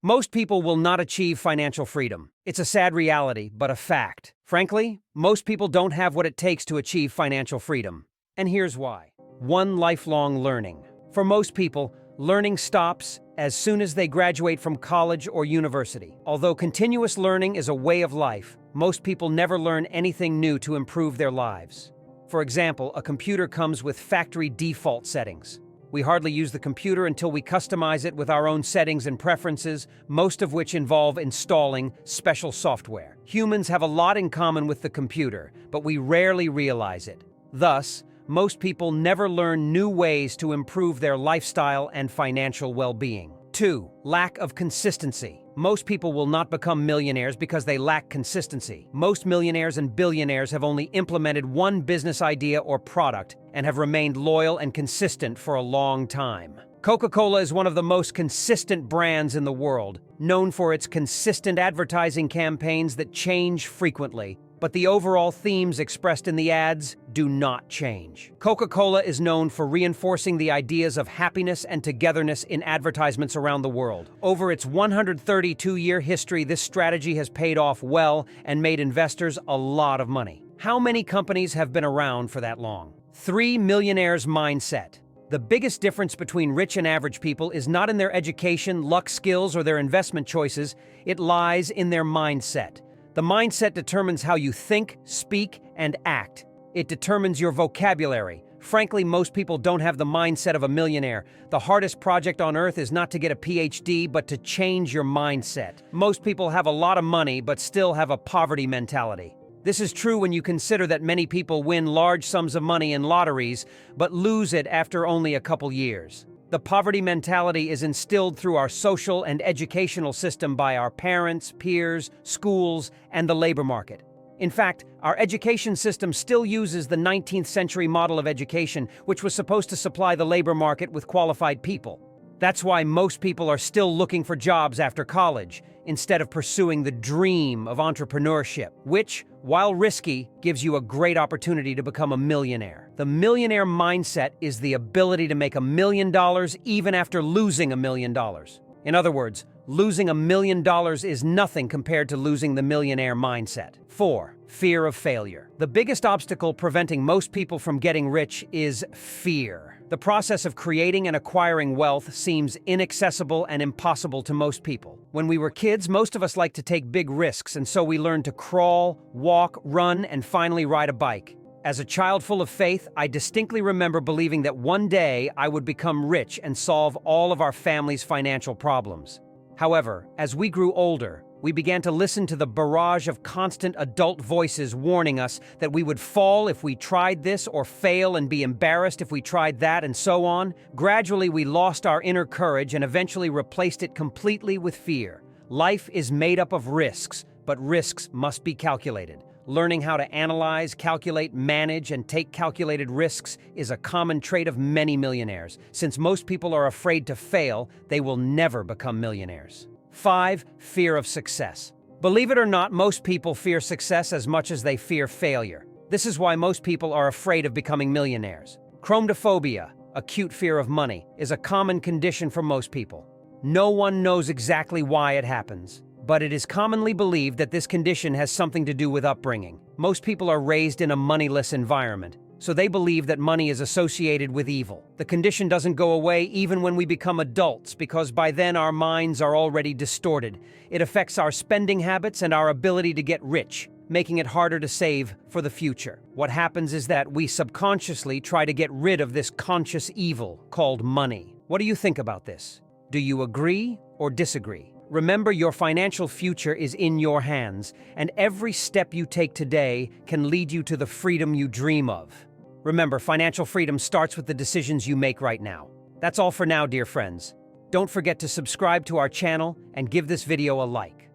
Most people will not achieve financial freedom. It's a sad reality, but a fact. Frankly, most people don't have what it takes to achieve financial freedom. And here's why. One, lifelong learning. For most people, learning stops as soon as they graduate from college or university. Although continuous learning is a way of life, most people never learn anything new to improve their lives. For example, a computer comes with factory default settings. We hardly use the computer until we customize it with our own settings and preferences, most of which involve installing special software. Humans have a lot in common with the computer, but we rarely realize it. Thus, most people never learn new ways to improve their lifestyle and financial well-being. 2. Lack of consistency. Most people will not become millionaires because they lack consistency. Most millionaires and billionaires have only implemented one business idea or product and have remained loyal and consistent for a long time. Coca-Cola is one of the most consistent brands in the world, known for its consistent advertising campaigns that change frequently. But the overall themes expressed in the ads do not change. Coca-Cola is known for reinforcing the ideas of happiness and togetherness in advertisements around the world. Over its 132-year history, this strategy has paid off well and made investors a lot of money. How many companies have been around for that long? 3. Millionaires' mindset. The biggest difference between rich and average people is not in their education, luck, skills, or their investment choices. It lies in their mindset. The mindset determines how you think, speak, and act. It determines your vocabulary. Frankly, most people don't have the mindset of a millionaire. The hardest project on earth is not to get a PhD, but to change your mindset. Most people have a lot of money, but still have a poverty mentality. This is true when you consider that many people win large sums of money in lotteries, but lose it after only a couple years. The poverty mentality is instilled through our social and educational system by our parents, peers, schools, and the labor market. In fact, our education system still uses the 19th century model of education, which was supposed to supply the labor market with qualified people. That's why most people are still looking for jobs after college, instead of pursuing the dream of entrepreneurship, which, while risky, gives you a great opportunity to become a millionaire. The millionaire mindset is the ability to make $1 million even after losing $1 million. In other words, losing $1 million is nothing compared to losing the millionaire mindset. 4. Fear of failure. The biggest obstacle preventing most people from getting rich is fear. The process of creating and acquiring wealth seems inaccessible and impossible to most people. When we were kids, most of us liked to take big risks, and so we learned to crawl, walk, run, and finally ride a bike. As a child full of faith, I distinctly remember believing that one day I would become rich and solve all of our family's financial problems. However, as we grew older, we began to listen to the barrage of constant adult voices warning us that we would fall if we tried this or fail and be embarrassed if we tried that, and so on. Gradually, we lost our inner courage and eventually replaced it completely with fear. Life is made up of risks, but risks must be calculated. Learning how to analyze, calculate, manage, and take calculated risks is a common trait of many millionaires. Since most people are afraid to fail, they will never become millionaires. 5. Fear of success. Believe it or not, most people fear success as much as they fear failure. This is why most people are afraid of becoming millionaires. Chromophobia, acute fear of money, is a common condition for most people. No one knows exactly why it happens, but it is commonly believed that this condition has something to do with upbringing. Most people are raised in a moneyless environment, so they believe that money is associated with evil. The condition doesn't go away even when we become adults, because by then our minds are already distorted. It affects our spending habits and our ability to get rich, making it harder to save for the future. What happens is that we subconsciously try to get rid of this conscious evil called money. What do you think about this? Do you agree or disagree? Remember, your financial future is in your hands, and every step you take today can lead you to the freedom you dream of. Remember, financial freedom starts with the decisions you make right now. That's all for now, dear friends. Don't forget to subscribe to our channel and give this video a like.